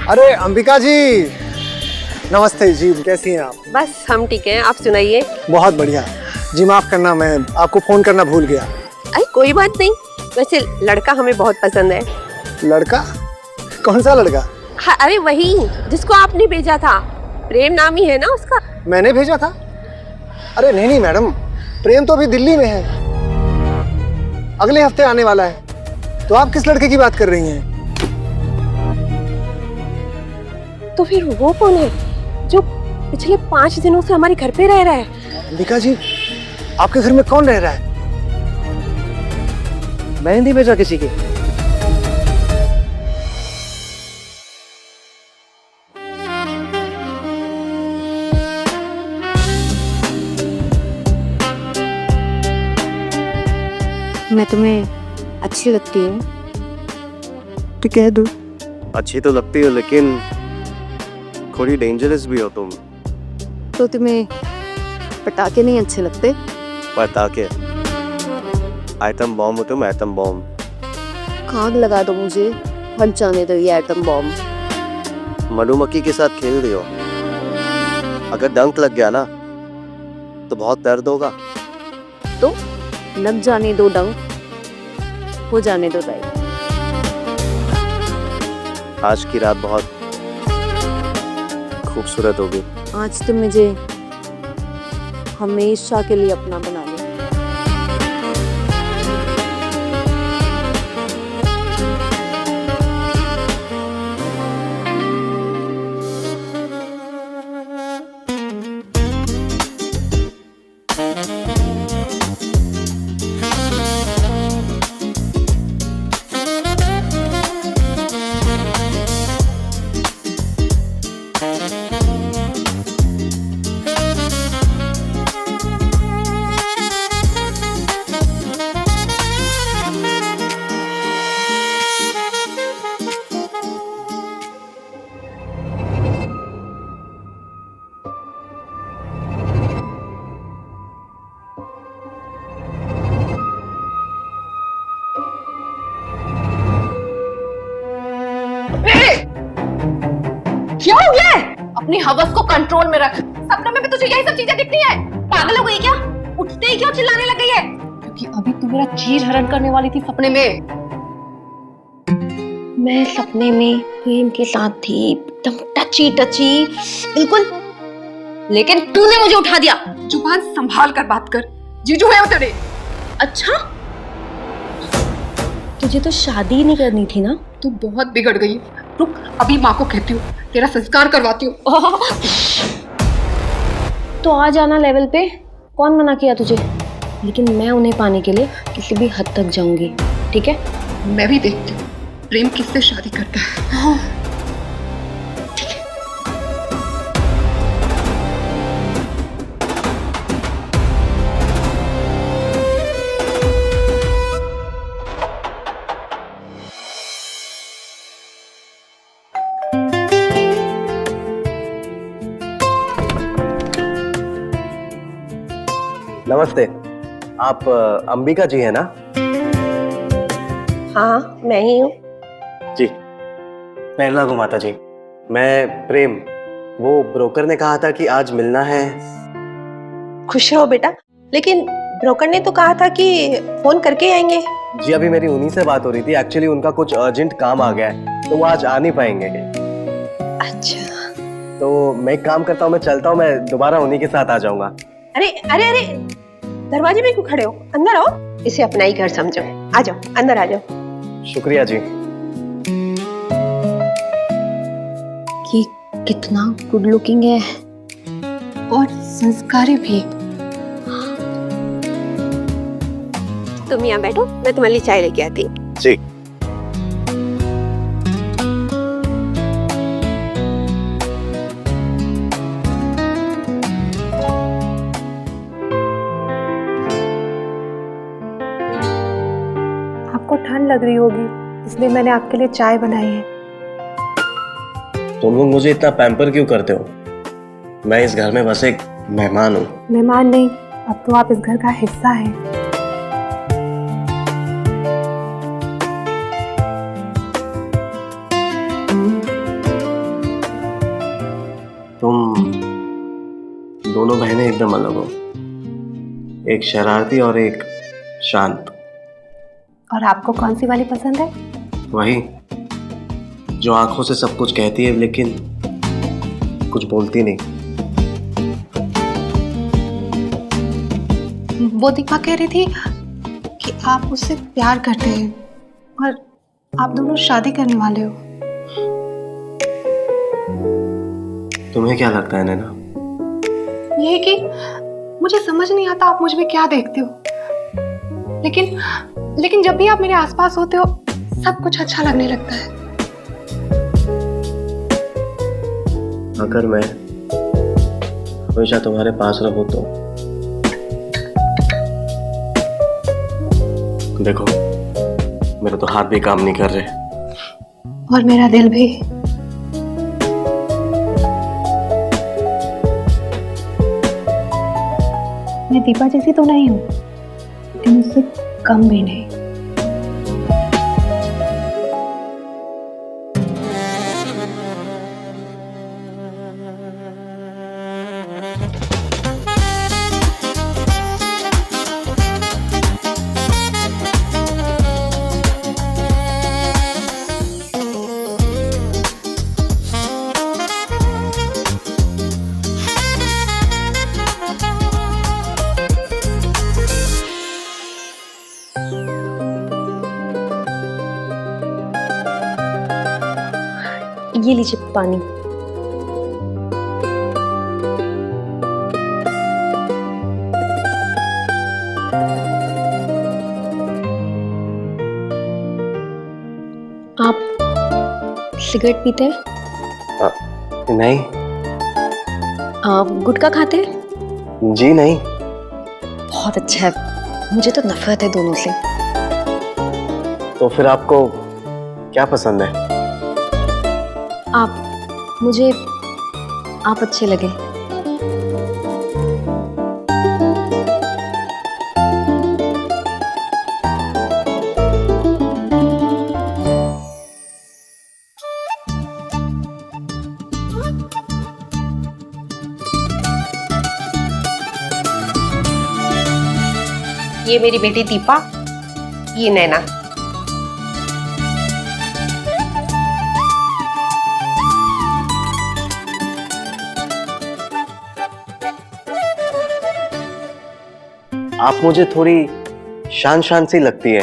अरे अंबिका जी, नमस्ते जी, कैसी हैं आप? बस हम ठीक हैं, आप सुनाइए। बहुत बढ़िया जी। माफ करना, मैं आपको फोन करना भूल गया। अरे कोई बात नहीं, वैसे लड़का हमें बहुत पसंद है। लड़का? कौन सा लड़का? हाँ, अरे वही जिसको आपने भेजा था, प्रेम नाम ही है ना उसका। मैंने भेजा था? अरे नहीं नहीं मैडम, प्रेम तो अभी दिल्ली में है, अगले हफ्ते आने वाला है। तो आप किस लड़के की बात कर रही हैं? तो फिर वो कौन है जो पिछले 5 दिनों से हमारे घर पे रह रहा है? अंबिका जी, आपके घर में कौन रह रहा है? मैंने नहीं भेजा किसी की। मैं तुम्हें अच्छी लगती हूँ तो कह दो। अच्छी तो लगती हो लेकिन थोड़ी डेंजरस भी हो तुम। तो तुम्हें पटाखे नहीं अच्छे लगते? पटाखे? आइटम बॉम्ब हो तुम, आइटम बॉम्ब। आग लगा दो मुझे, फट जाने दो ये एटम बॉम्ब। मधुमक्खी के साथ खेल रही हो। अगर डंक लग गया ना तो बहुत दर्द होगा। तो लग जाने दो डंक, हो जाने दो टाइप। आज की रात बहुत खूबसूरत होगी। आज तुम मुझे हमेशा के लिए अपना बना लो। क्या हो गया है? अपनी हवस को कंट्रोल में रख। सपनों में भी तुझे यही सब चीजें दिखती हैं? पागल हो गई क्या? उठते ही क्यों चिल्लाने लग गई है? क्योंकि अभी तू मेरा चीर हरण करने वाली थी सपने में। मैं सपने में प्रेम के साथ थी, एकदम टची टची बिल्कुल, लेकिन तूने मुझे उठा दिया। जुबान संभाल कर बात कर, जीजू है वो तेरे। अच्छा, तुझे तो शादी नहीं करनी थी ना? तू बहुत बिगड़ गई। रुक, अभी माँ को कहती हूँ, तेरा संस्कार करवाती हूँ। तो आ जाना लेवल पे, कौन मना किया तुझे? लेकिन मैं उन्हें पाने के लिए किसी भी हद तक जाऊंगी, ठीक है? मैं भी देखती हूँ प्रेम किससे शादी करता है। नमस्ते, आप अंबिका जी है ना? हाँ, मैं ही हूँ। जी, मैं लागू माता जी। मैं प्रेम, वो ब्रोकर ने कहा था कि आज मिलना है। खुश रहो बेटा, लेकिन ब्रोकर ने तो कहा था कि फोन करके आएंगे। जी, अभी मेरी उन्हीं से बात हो रही थी। एक्चुअली उनका कुछ अर्जेंट काम आ गया है तो वो आज आ नहीं पाएंगे। अच्छा, तो मैं एक काम करता हूँ, मैं चलता हूँ, मैं दोबारा उन्हीं के साथ आ जाऊंगा। अरे अरे अरे, दरवाजे में क्यों खड़े हो? अंदर आओ, इसे अपना ही घर समझो। आ जाओ, अंदर आ जाओ। शुक्रिया जी। ये कितना गुड लुकिंग है और संस्कारी भी। तुम यहाँ बैठो, मैं तुम्हारे लिए चाय लेके आती। जी। आपको ठंड लग रही होगी, इसलिए मैंने आपके लिए चाय बनाई है। तुम लोग मुझे इतना पैम्पर क्यों करते हो? मैं इस घर में बस एक मेहमान हूँ। मेहमान नहीं, अब तो आप इस घर का हिस्सा हैं। दोनों बहनें एकदम अलग हो, एक शरारती और एक शांत। और आपको कौन सी वाली पसंद है? वही जो आंखों से सब कुछ कहती है लेकिन कुछ बोलती नहीं। वो दीपा कह रही थी कि आप उससे प्यार करते हैं और आप दोनों शादी करने वाले हो। तुम्हें क्या लगता है नैना? ये कि मुझे समझ नहीं आता आप मुझ में क्या देखते हो, लेकिन जब भी आप मेरे आसपास होते हो सब कुछ अच्छा लगने लगता है। अगर मैं हमेशा तुम्हारे पास रहूं तो देखो, मेरे तो हाथ भी काम नहीं कर रहे और मेरा दिल भी। मैं दीपा जैसी तो नहीं हूँ, लेकिन उससे कम भी नहीं। ये लीजिए पानी। आप सिगरेट पीते हैं? नहीं। आप गुटखा खाते हैं? जी नहीं। बहुत अच्छा है, मुझे तो नफरत है दोनों से। तो फिर आपको क्या पसंद है? मुझे आप अच्छे लगे। ये मेरी बेटी दीपा, ये नैना। आप मुझे थोड़ी शान शान सी लगती है।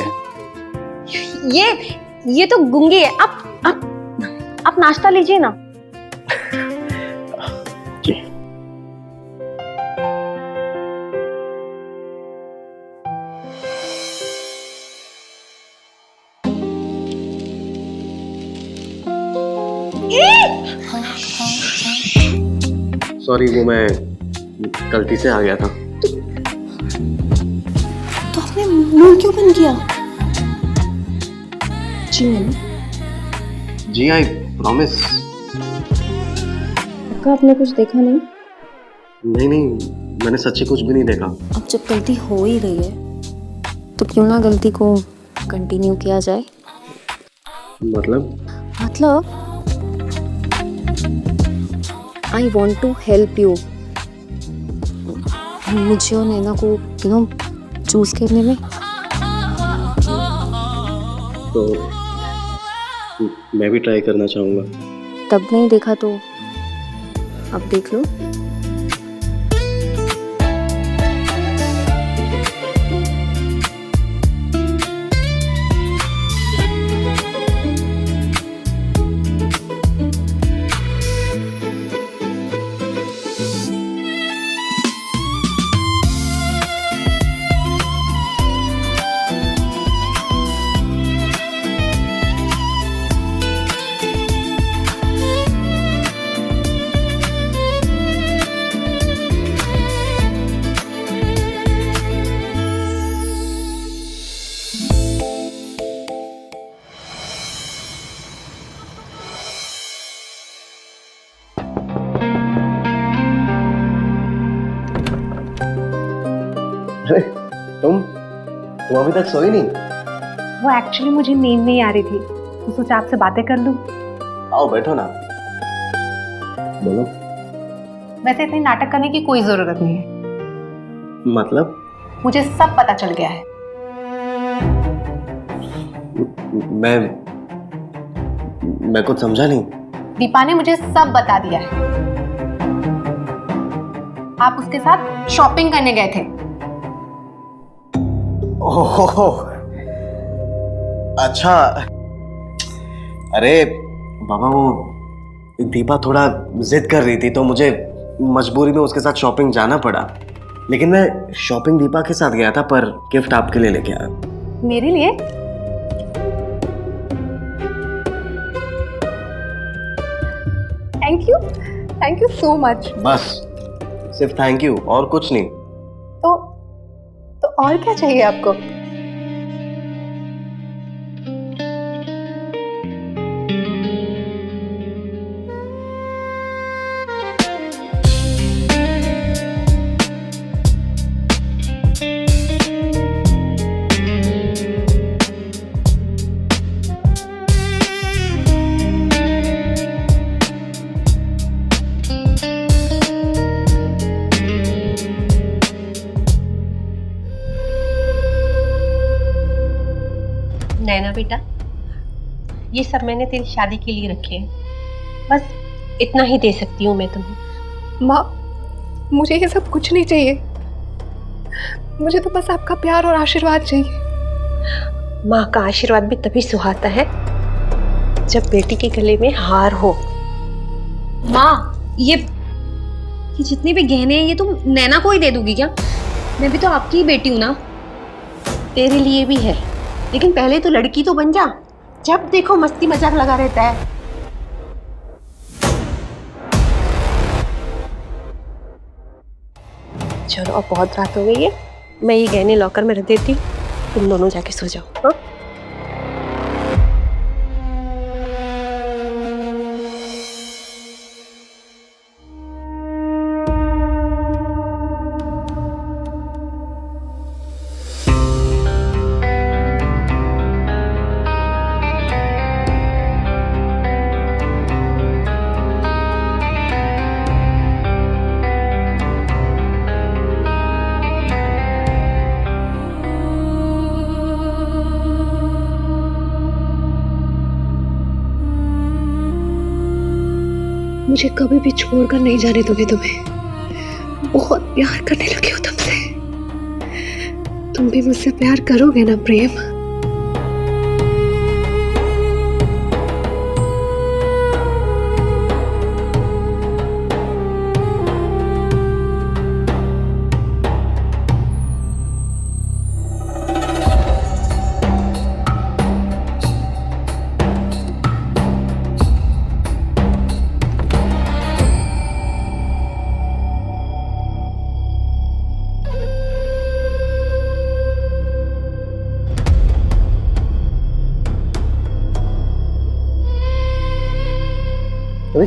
ये तो गूंगी है। आप नाश्ता लीजिए ना। जी। सॉरी, वो मैं गलती से आ गया था। तो आपने मुंह क्यों बंद किया? जी मैंने। जी आई प्रॉमिस। आपने कुछ देखा नहीं? नहीं, मैंने सच्ची कुछ भी नहीं देखा। अब जब गलती हो ही गई है तो क्यों ना गलती को कंटिन्यू किया जाए। मतलब I want to help you. मुझे और नैना को चूज करने में। तो मैं भी ट्राई करना चाहूंगा। तब नहीं देखा तो अब देख लो। अरे तुम अभी तक सोई नहीं? वो एक्चुअली मुझे नींद नहीं आ रही थी तो सोचा आपसे बातें कर लूं। आओ बैठो ना। बोलो। वैसे इतनी नाटक करने की कोई जरूरत नहीं है। मतलब? मुझे सब पता चल गया है। मैं कुछ समझा नहीं। दीपा ने मुझे सब बता दिया है। आप उसके साथ शॉपिंग करने गए थे। ओह, अच्छा। अरे बाबा, वो दीपा थोड़ा जिद कर रही थी तो मुझे मजबूरी में उसके साथ शॉपिंग जाना पड़ा। लेकिन मैं शॉपिंग दीपा के साथ गया था, पर गिफ्ट आपके लिए लेके आया। मेरे लिए? Thank you so much. बस सिर्फ थैंक यू और कुछ नहीं। तो और क्या चाहिए आपको? नैना बेटा, ये सब मैंने तेरी शादी के लिए रखे हैं। बस इतना ही दे सकती हूँ मैं तुम्हें। माँ, मुझे ये सब कुछ नहीं चाहिए। मुझे तो बस आपका प्यार और आशीर्वाद चाहिए। माँ का आशीर्वाद भी तभी सुहाता है जब बेटी के गले में हार हो। माँ, ये जितने भी गहने हैं ये तुम नैना को ही दे दोगी क्या? मैं भी तो आपकी ही बेटी हूँ ना। तेरे लिए भी है, लेकिन पहले तो लड़की तो बन जा। जब देखो मस्ती मजाक लगा रहता है। चलो अब बहुत रात हो गई है, मैं ये गहने लॉकर में रख देती हूँ, तुम दोनों जाके सो जाओ। हाँ? मुझे कभी भी छोड़कर नहीं जाने दोगे तुम्हें। बहुत प्यार करने लगे हो तुमसे। तुम भी मुझसे प्यार करोगे ना प्रेम? अरे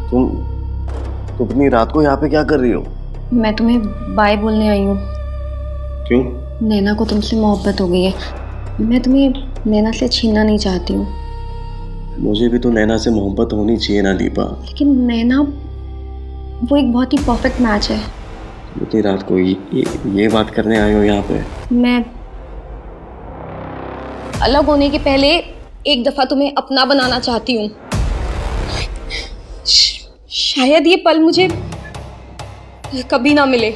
तुम इतनी रात को यहाँ पे क्या कर रही हो? मैं तुम्हें बाय बोलने आई हूँ। क्यों? नैना को तुमसे मोहब्बत हो गई है। मैं तुम्हें नैना से छीनना नहीं चाहती हूँ। मुझे भी तो नैना से मोहब्बत होनी चाहिए ना दीपा। लेकिन नैना वो एक बहुत ही परफेक्ट मैच है। इतनी रात को ये बात करने आए हो यहाँ पे? मैं अलग होने के पहले एक दफा तुम्हें अपना बनाना चाहती हूँ। शायद ये पल मुझे कभी ना मिले।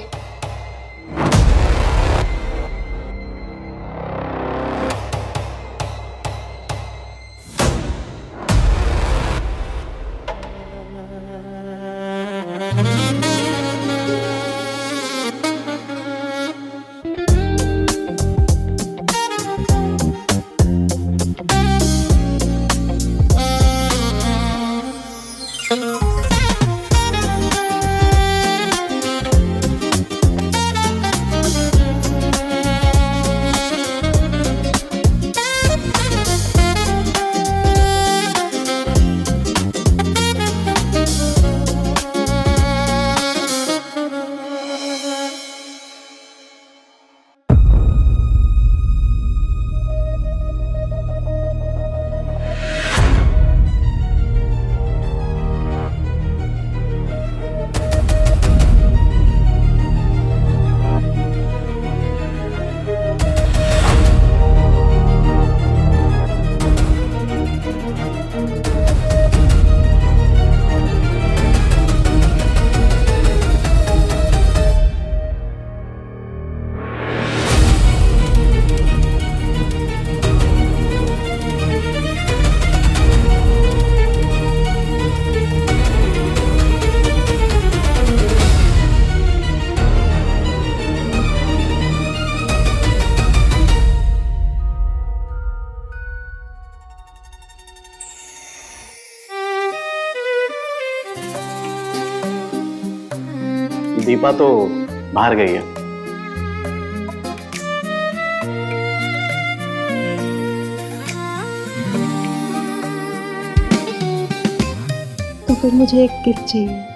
दीपा तो बाहर गई है। तो फिर मुझे एक गिफ्ट चाहिए।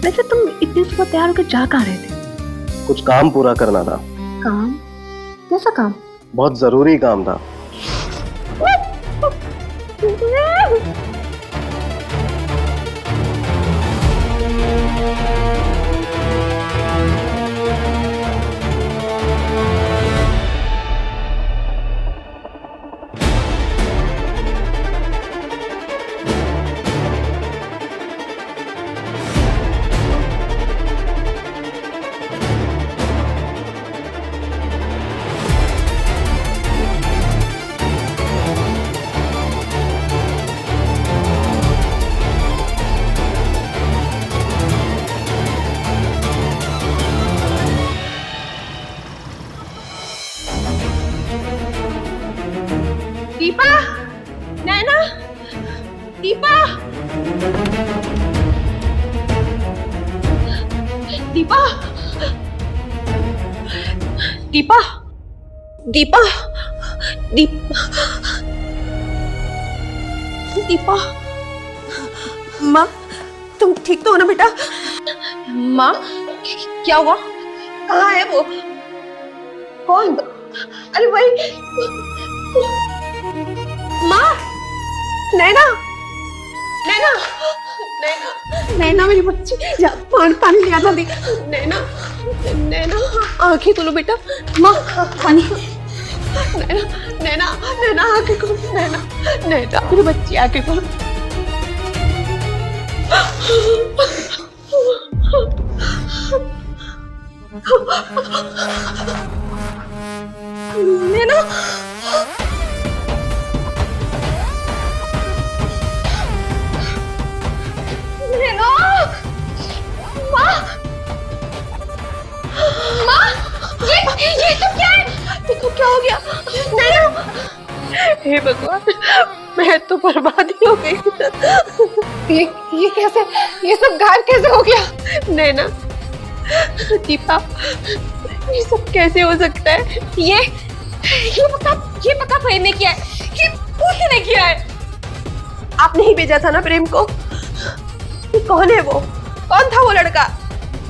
वैसे तुम इतनी सुबह तैयार होकर जा कहाँ रहे थे? कुछ काम पूरा करना था। काम? कैसा काम? बहुत जरूरी काम था। दीपा, नैना, दीपा, दीपा, दीपा, दीपा, दीपा, माँ, तुम ठीक तो हो ना बेटा? माँ, क्या हुआ? कहाँ है वो? कौन? अरे वही माँ, नैना, नैना, नैना, नैना मेरी बच्ची, जा पानी ले आ जल्दी। नैना, नैना, आंखें खोलो बेटा। माँ, पानी। नैना, नैना, नैना, आंखें खोलो। नैना, नैना मेरी बच्ची, आंखें खोलो। नैना, नैना, माँ, माँ, ये सब क्या है? देखो क्या हो गया? नैना, हे भगवान, मैं तो बर्बाद ही हो गई। ये कैसे? ये सब गायब कैसे हो गया? नैना, दीपा, ये सब कैसे हो सकता है? ये पक्का प्रेम ने किया है। ये उसने किया है। आपने ही भेजा था ना प्रेम को? ये कौन है वो? कौन था वो लड़का?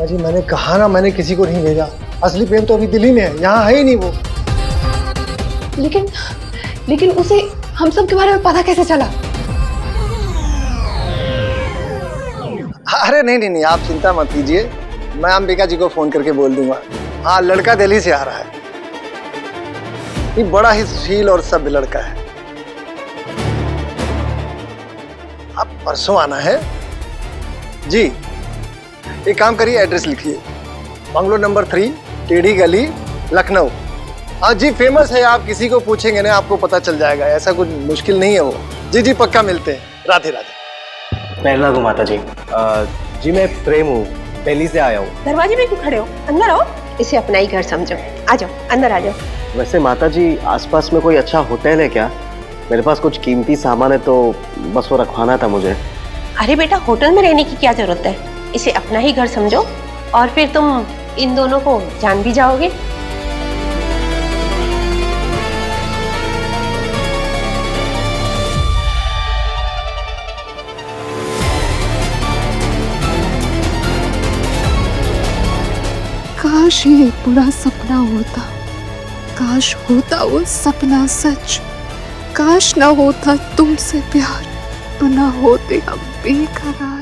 जी मैंने कहा ना, मैंने किसी को नहीं भेजा। असली प्रेम तो अभी दिल्ली में है, यहाँ है ही नहीं वो। लेकिन उसे हम सब के बारे में पता कैसे चला? अरे नहीं, आप चिंता मत कीजिए, मैं अंबिका जी को फोन करके बोल दूंगा। हाँ, लड़का दिल्ली से आ रहा है। ये बड़ा ही सुशील और सभ्य लड़का है। अब परसों आना है जी। एक काम करिए, एड्रेस लिखिए, बंगलो नंबर 3, टेढ़ी गली, लखनऊ। हाँ जी, फेमस है, आप किसी को पूछेंगे ना आपको पता चल जाएगा, ऐसा कुछ मुश्किल नहीं है वो। जी पक्का मिलते हैं। राधे राधे। पहला को माता जी। जी मैं प्रेम हूँ, दिल्ली से आया हूँ। दरवाजे में क्यों खड़े हो? अंदर आओ। इसे अपना ही घर समझो। आ जाओ, अंदर आ जाओ। वैसे माता जी, आसपास में कोई अच्छा होटल है क्या? मेरे पास कुछ कीमती सामान है तो बस वो रखवाना था मुझे। अरे बेटा, होटल में रहने की क्या जरूरत है? इसे अपना ही घर समझो और फिर तुम इन दोनों को जान भी जाओगे। काश ये बुरा सपना होता, काश होता वो सपना सच, काश ना होता तुमसे प्यार, तो ना होते हम बेकरार।